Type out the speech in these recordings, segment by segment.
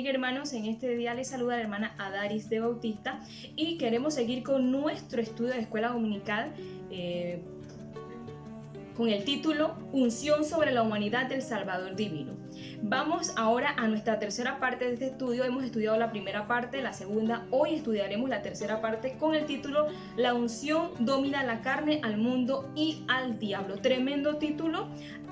bendiga, hermanos. En este día les saluda la hermana Adaris de Bautista y queremos seguir con nuestro estudio de escuela dominical con el título Unción sobre la humanidad del Salvador Divino. Vamos ahora a nuestra tercera parte de este estudio. Hemos estudiado la primera parte, la segunda. Hoy estudiaremos la tercera parte con el título La unción domina la carne, al mundo y al diablo. Tremendo título.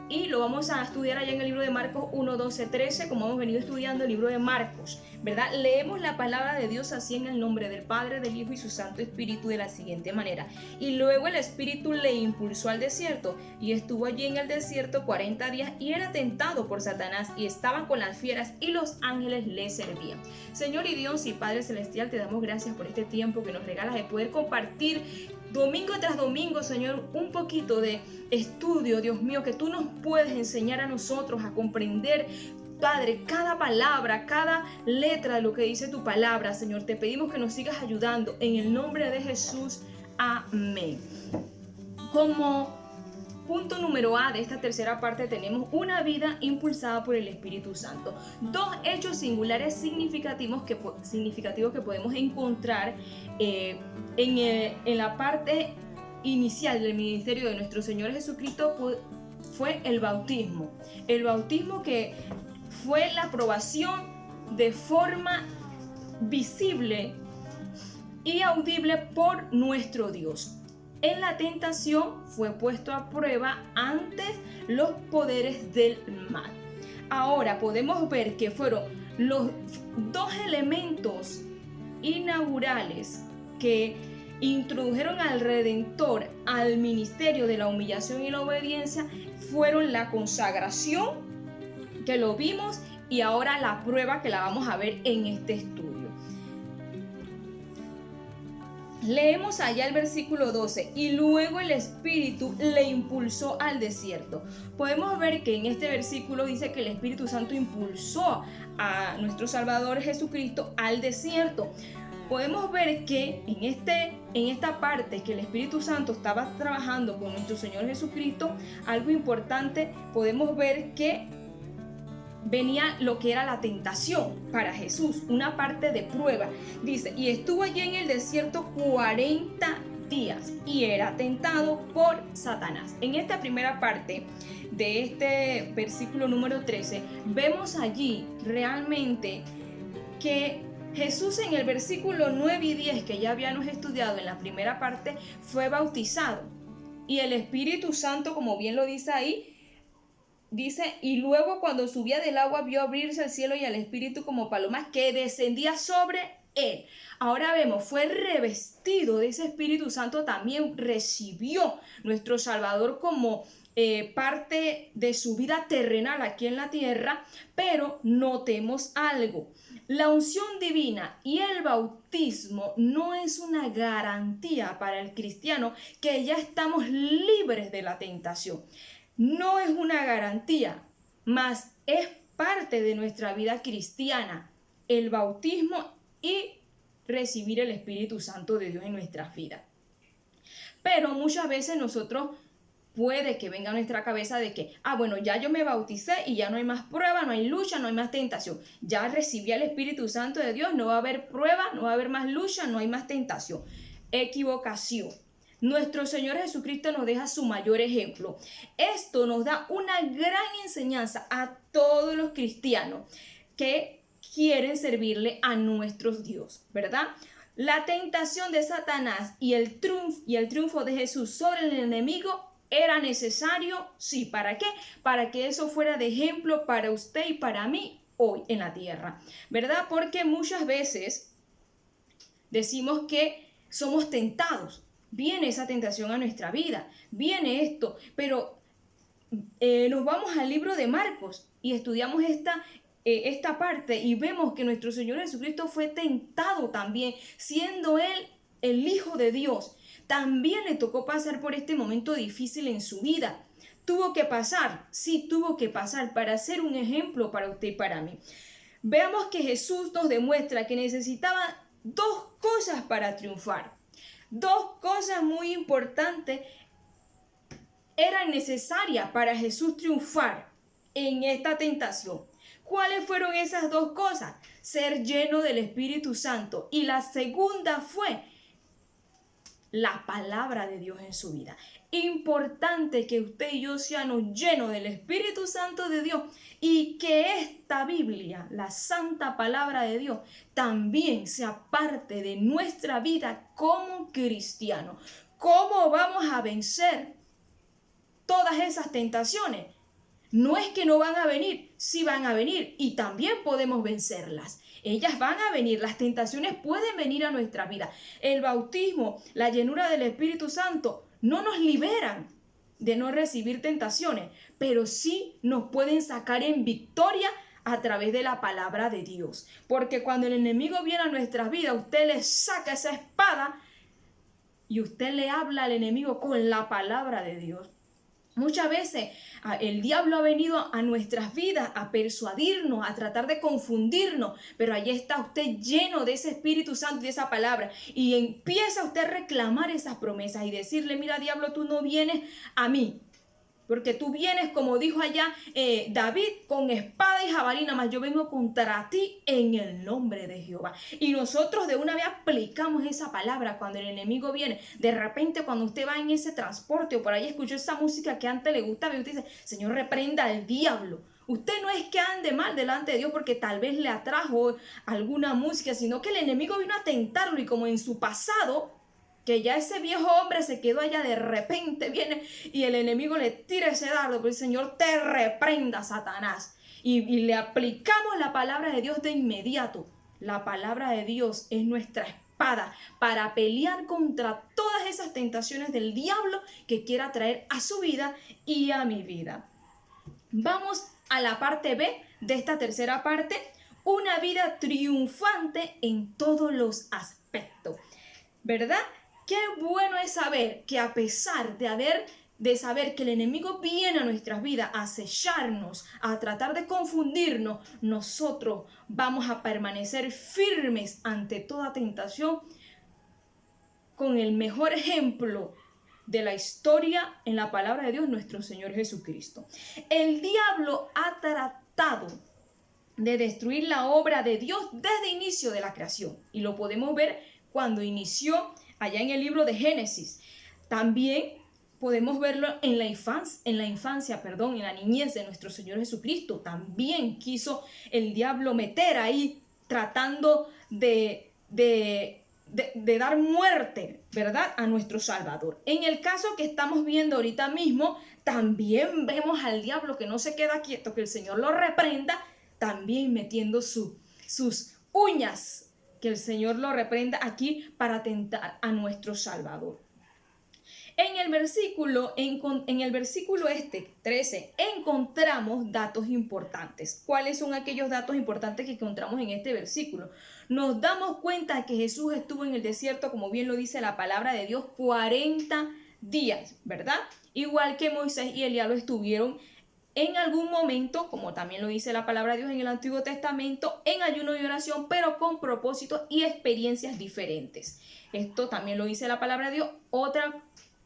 Y lo vamos a estudiar allá en el libro de Marcos 1, 12, 13, como hemos venido estudiando el libro de Marcos, ¿verdad? Leemos la palabra de Dios así en el nombre del Padre, del Hijo y su Santo Espíritu de la siguiente manera. Y luego el Espíritu le impulsó al desierto, y estuvo allí en el desierto 40 días, y era tentado por Satanás, y estaba con las fieras, y los ángeles le servían. Señor y Dios y Padre Celestial, te damos gracias por este tiempo que nos regalas de poder compartir domingo tras domingo, Señor, un poquito de estudio, Dios mío, que tú nos puedes enseñar a nosotros a comprender, Padre, cada palabra, cada letra de lo que dice tu palabra, Señor. Te pedimos que nos sigas ayudando en el nombre de Jesús. Amén. Como punto número A de esta tercera parte tenemos una vida impulsada por el Espíritu Santo. Dos hechos singulares significativos que podemos encontrar en la parte inicial del ministerio de nuestro Señor Jesucristo fue el bautismo. El bautismo que fue la aprobación de forma visible y audible por nuestro Dios. En la tentación fue puesto a prueba ante los poderes del mal. Ahora podemos ver que fueron los dos elementos inaugurales que introdujeron al Redentor al ministerio de la humillación y la obediencia, fueron la consagración, que lo vimos, y ahora la prueba, que la vamos a ver en este estudio. Leemos allá el versículo 12, y luego el Espíritu le impulsó al desierto. Podemos ver que en este versículo dice que el Espíritu Santo impulsó a nuestro Salvador Jesucristo al desierto. Podemos ver que en esta parte que el Espíritu Santo estaba trabajando con nuestro Señor Jesucristo, algo importante, podemos ver que venía lo que era la tentación para Jesús, una parte de prueba. Dice, y estuvo allí en el desierto 40 días y era tentado por Satanás. En esta primera parte de este versículo número 13, vemos allí realmente que Jesús, en el versículo 9 y 10 que ya habíamos estudiado en la primera parte, fue bautizado. Y el Espíritu Santo, como bien lo dice ahí, dice, y luego cuando subía del agua vio abrirse el cielo y al Espíritu como paloma que descendía sobre él. Ahora vemos, fue revestido de ese Espíritu Santo, también recibió nuestro Salvador como parte de su vida terrenal aquí en la tierra. Pero notemos algo: la unción divina y el bautismo no es una garantía para el cristiano que ya estamos libres de la tentación. No es una garantía, mas es parte de nuestra vida cristiana, el bautismo y recibir el Espíritu Santo de Dios en nuestras vidas. Pero muchas veces nosotros puede que venga a nuestra cabeza de que, bueno, ya yo me bauticé y ya no hay más prueba, no hay lucha, no hay más tentación. Ya recibí al Espíritu Santo de Dios, no va a haber prueba, no va a haber más lucha, no hay más tentación. Equivocación. Nuestro Señor Jesucristo nos deja su mayor ejemplo. Esto nos da una gran enseñanza a todos los cristianos que quieren servirle a nuestro Dios, ¿verdad? La tentación de Satanás y el triunfo de Jesús sobre el enemigo era necesario, sí. ¿Para qué? Para que eso fuera de ejemplo para usted y para mí hoy en la tierra, ¿verdad? Porque muchas veces decimos que somos tentados. Viene esa tentación a nuestra vida, viene esto, pero nos vamos al libro de Marcos y estudiamos esta parte y vemos que nuestro Señor Jesucristo fue tentado también, siendo Él el Hijo de Dios. También le tocó pasar por este momento difícil en su vida. Tuvo que pasar, sí, tuvo que pasar para ser un ejemplo para usted y para mí. Veamos que Jesús nos demuestra que necesitaba dos cosas para triunfar. Dos cosas muy importantes eran necesarias para Jesús triunfar en esta tentación. ¿Cuáles fueron esas dos cosas? Ser lleno del Espíritu Santo. Y la segunda fue la palabra de Dios en su vida. Importante que usted y yo seamos llenos del Espíritu Santo de Dios y que esta Biblia, la santa palabra de Dios, también sea parte de nuestra vida como cristianos. ¿Cómo vamos a vencer todas esas tentaciones? No es que no van a venir, sí van a venir y también podemos vencerlas. Ellas van a venir, las tentaciones pueden venir a nuestra vida. El bautismo, la llenura del Espíritu Santo no nos liberan de no recibir tentaciones, pero sí nos pueden sacar en victoria a través de la palabra de Dios. Porque cuando el enemigo viene a nuestras vidas, usted le saca esa espada y usted le habla al enemigo con la palabra de Dios. Muchas veces el diablo ha venido a nuestras vidas a persuadirnos, a tratar de confundirnos, pero allí está usted lleno de ese Espíritu Santo y de esa palabra y empieza usted a reclamar esas promesas y decirle: mira, diablo, tú no vienes a mí, porque tú vienes, como dijo allá David, con espada y jabalina, mas yo vengo contra ti en el nombre de Jehová. Y nosotros de una vez aplicamos esa palabra cuando el enemigo viene. De repente, cuando usted va en ese transporte o por ahí escuchó esa música que antes le gustaba y usted dice: Señor, reprenda al diablo. Usted no es que ande mal delante de Dios porque tal vez le atrajo alguna música, sino que el enemigo vino a tentarlo y como en su pasado, que ya ese viejo hombre se quedó allá, de repente viene y el enemigo le tira ese dardo, pero el Señor te reprenda, Satanás. Y le aplicamos la palabra de Dios de inmediato. La palabra de Dios es nuestra espada para pelear contra todas esas tentaciones del diablo que quiera traer a su vida y a mi vida. Vamos a la parte B de esta tercera parte: una vida triunfante en todos los aspectos. ¿Verdad? Qué bueno es saber que a pesar de saber que el enemigo viene a nuestras vidas a acecharnos, a tratar de confundirnos, nosotros vamos a permanecer firmes ante toda tentación con el mejor ejemplo de la historia en la palabra de Dios, nuestro Señor Jesucristo. El diablo ha tratado de destruir la obra de Dios desde el inicio de la creación y lo podemos ver cuando inició allá en el libro de Génesis. También podemos verlo en la infancia, en la niñez de nuestro Señor Jesucristo. También quiso el diablo meter ahí, tratando de dar muerte, ¿verdad?, a nuestro Salvador. En el caso que estamos viendo ahorita mismo, también vemos al diablo que no se queda quieto, que el Señor lo reprenda, también metiendo sus uñas. Que el Señor lo reprenda aquí para tentar a nuestro Salvador. En el versículo 13 encontramos datos importantes. ¿Cuáles son aquellos datos importantes que encontramos en este versículo? Nos damos cuenta que Jesús estuvo en el desierto, como bien lo dice la palabra de Dios, 40 días, ¿verdad? Igual que Moisés y Elías lo estuvieron en algún momento, como también lo dice la palabra de Dios en el Antiguo Testamento, en ayuno y oración, pero con propósitos y experiencias diferentes. Esto también lo dice la palabra de Dios.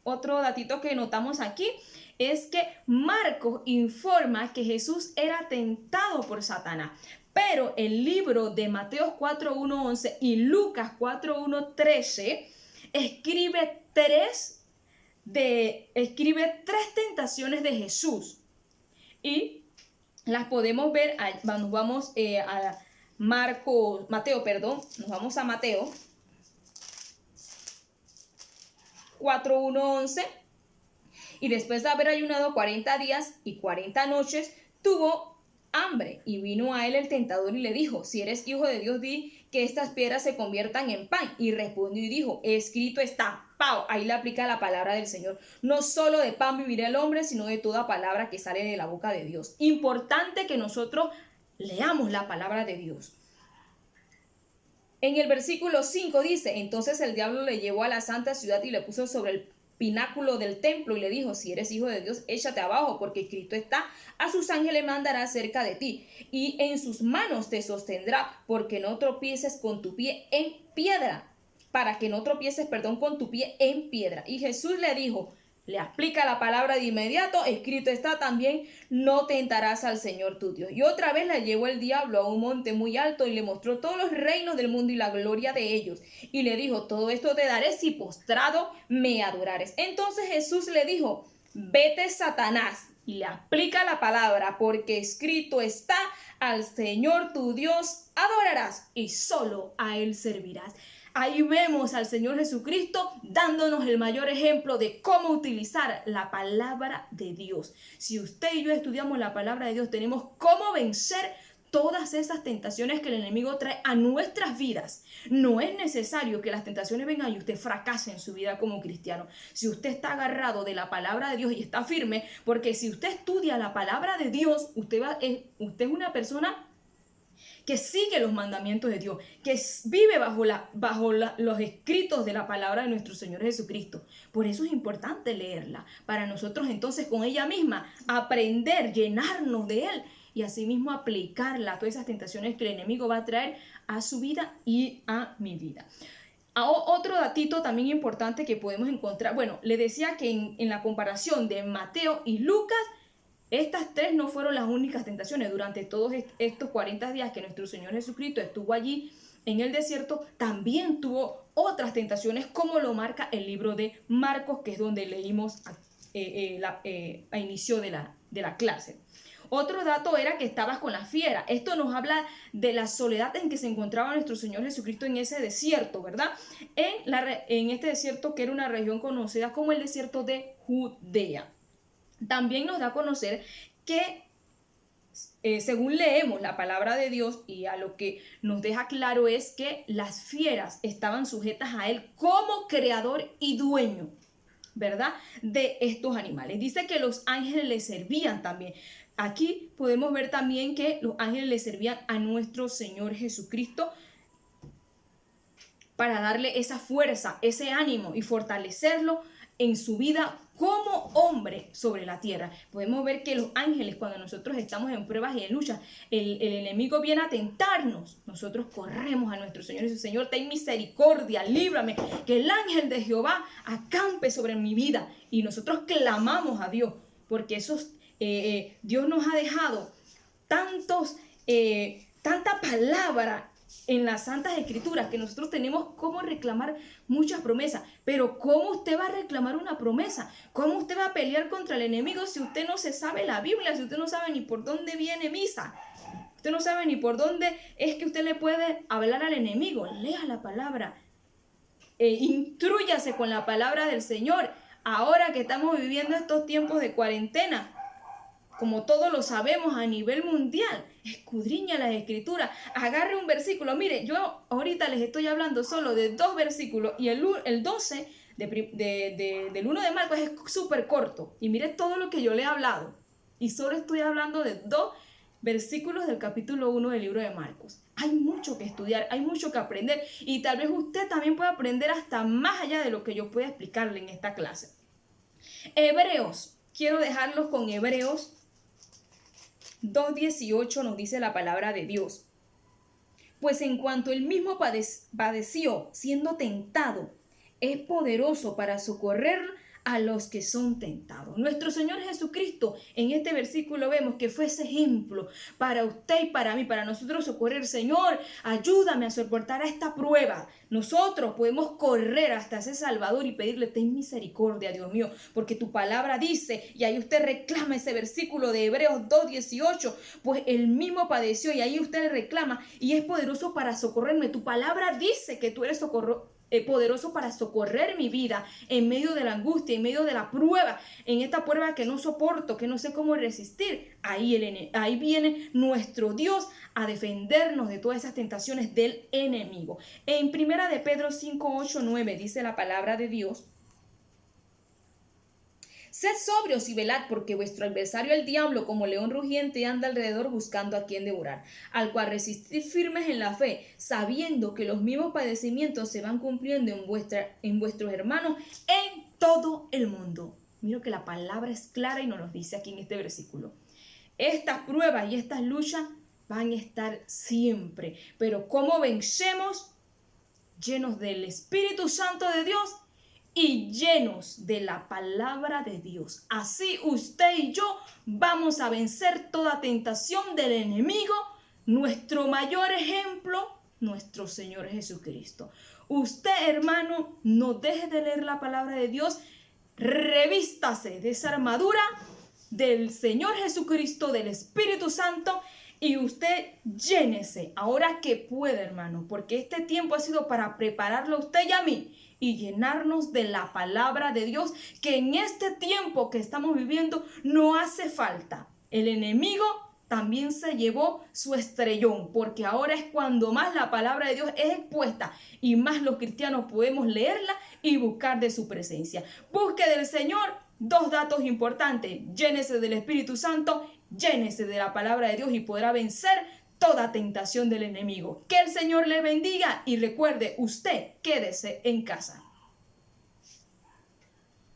Otro datito que notamos aquí es que Marcos informa que Jesús era tentado por Satanás. Pero el libro de Mateo 4:1-11 y Lucas 4:1-13 escribe tres tentaciones de Jesús. Y las podemos ver, nos vamos a Mateo 4:1-11, y después de haber ayunado 40 días y 40 noches, tuvo hambre, y vino a él el tentador y le dijo: si eres hijo de Dios, di que estas piedras se conviertan en pan. Y respondió y dijo: escrito está. ¡Pau! Ahí le aplica la palabra del Señor. No solo de pan vivirá el hombre, sino de toda palabra que sale de la boca de Dios. Importante que nosotros leamos la palabra de Dios. En el versículo 5 dice: entonces el diablo le llevó a la santa ciudad y le puso sobre el pináculo del templo y le dijo: si eres hijo de Dios, échate abajo, porque escrito está: a sus ángeles mandará cerca de ti, y en sus manos te sostendrá, porque no tropieces con tu pie en piedra, para que no tropieces, con tu pie en piedra. Y Jesús le dijo: Le aplica la palabra de inmediato, escrito está también, no tentarás al Señor tu Dios. Y otra vez la llevó el diablo a un monte muy alto y le mostró todos los reinos del mundo y la gloria de ellos. Y le dijo, todo esto te daré si postrado me adorares. Entonces Jesús le dijo, vete Satanás. Y le aplica la palabra, porque escrito está, al Señor tu Dios adorarás y solo a Él servirás. Ahí vemos al Señor Jesucristo dándonos el mayor ejemplo de cómo utilizar la palabra de Dios. Si usted y yo estudiamos la palabra de Dios, tenemos cómo vencer todas esas tentaciones que el enemigo trae a nuestras vidas. No es necesario que las tentaciones vengan y usted fracase en su vida como cristiano. Si usted está agarrado de la palabra de Dios y está firme, porque si usted estudia la palabra de Dios, usted es una persona que sigue los mandamientos de Dios, que vive bajo los escritos de la palabra de nuestro Señor Jesucristo. Por eso es importante leerla, para nosotros entonces con ella misma aprender, llenarnos de Él y asimismo aplicarla a todas esas tentaciones que el enemigo va a traer a su vida y a mi vida. Otro datito también importante que podemos encontrar, bueno, le decía que en la comparación de Mateo y Lucas, estas tres no fueron las únicas tentaciones. Durante todos estos 40 días que nuestro Señor Jesucristo estuvo allí en el desierto, también tuvo otras tentaciones, como lo marca el libro de Marcos, que es donde leímos a inicio de la clase. Otro dato era que estabas con la fiera. Esto nos habla de la soledad en que se encontraba nuestro Señor Jesucristo en ese desierto, ¿verdad? En este desierto que era una región conocida como el desierto de Judea. También nos da a conocer que según leemos la palabra de Dios, y a lo que nos deja claro es que las fieras estaban sujetas a Él como creador y dueño, ¿verdad?, de estos animales. Dice que los ángeles le servían también. Aquí podemos ver también que los ángeles le servían a nuestro Señor Jesucristo para darle esa fuerza, ese ánimo y fortalecerlo en su vida como hombre sobre la tierra. Podemos ver que los ángeles, cuando nosotros estamos en pruebas y en lucha, el enemigo viene a tentarnos, nosotros corremos a nuestro Señor y su Señor, ten misericordia, líbrame, que el ángel de Jehová acampe sobre mi vida. Y nosotros clamamos a Dios, porque Dios nos ha dejado tanta palabra en las Santas Escrituras, que nosotros tenemos cómo reclamar muchas promesas. Pero ¿cómo usted va a reclamar una promesa? ¿Cómo usted va a pelear contra el enemigo si usted no se sabe la Biblia? Si usted no sabe ni por dónde viene misa. Usted no sabe ni por dónde es que usted le puede hablar al enemigo. Lea la palabra. Intrúyase con la palabra del Señor. Ahora que estamos viviendo estos tiempos de cuarentena, como todos lo sabemos a nivel mundial, escudriña las escrituras, agarre un versículo. Mire, yo ahorita les estoy hablando solo de 2 versículos y el 12 del 1 de Marcos es súper corto. Y mire todo lo que yo le he hablado. Y solo estoy hablando de 2 versículos del capítulo 1 del libro de Marcos. Hay mucho que estudiar, hay mucho que aprender. Y tal vez usted también pueda aprender hasta más allá de lo que yo pueda explicarle en esta clase. Hebreos, quiero dejarlos con Hebreos 2:18 nos dice la palabra de Dios. Pues en cuanto él mismo padeció siendo tentado, es poderoso para socorrer a los que son tentados. Nuestro Señor Jesucristo, en este versículo vemos que fue ese ejemplo para usted y para mí, para nosotros socorrer. Señor, ayúdame a soportar esta prueba. Nosotros podemos correr hasta ese Salvador y pedirle, ten misericordia, Dios mío, porque tu palabra dice, y ahí usted reclama ese versículo de Hebreos 2:18, pues él mismo padeció, y ahí usted le reclama, y es poderoso para socorrerme. Tu palabra dice que tú eres poderoso para socorrer mi vida en medio de la angustia, en medio de la prueba, en esta prueba que no soporto, que no sé cómo resistir. Ahí viene nuestro Dios a defendernos de todas esas tentaciones del enemigo. En 1 de Pedro 5:8-9 dice la palabra de Dios: sed sobrios y velad, porque vuestro adversario el diablo, como león rugiente, anda alrededor buscando a quien devorar, al cual resistid firmes en la fe, sabiendo que los mismos padecimientos se van cumpliendo en vuestros hermanos en todo el mundo. Mira que la palabra es clara y nos lo dice aquí en este versículo. Estas pruebas y estas luchas van a estar siempre, pero ¿cómo vencemos? Llenos del Espíritu Santo de Dios y llenos de la palabra de Dios. Así usted y yo vamos a vencer toda tentación del enemigo. Nuestro mayor ejemplo, nuestro Señor Jesucristo. Usted, hermano, no deje de leer la palabra de Dios. Revístase de esa armadura del Señor Jesucristo, del Espíritu Santo, y usted llénese ahora que puede, hermano, porque este tiempo ha sido para prepararlo a usted y a mí y llenarnos de la palabra de Dios, que en este tiempo que estamos viviendo no hace falta. El enemigo también se llevó su estrellón, porque ahora es cuando más la palabra de Dios es expuesta y más los cristianos podemos leerla y buscar de su presencia. Busque del Señor. Dos datos importantes: llénese del Espíritu Santo, llénese de la palabra de Dios y podrá vencer toda tentación del enemigo. Que el Señor le bendiga y recuerde, usted quédese en casa.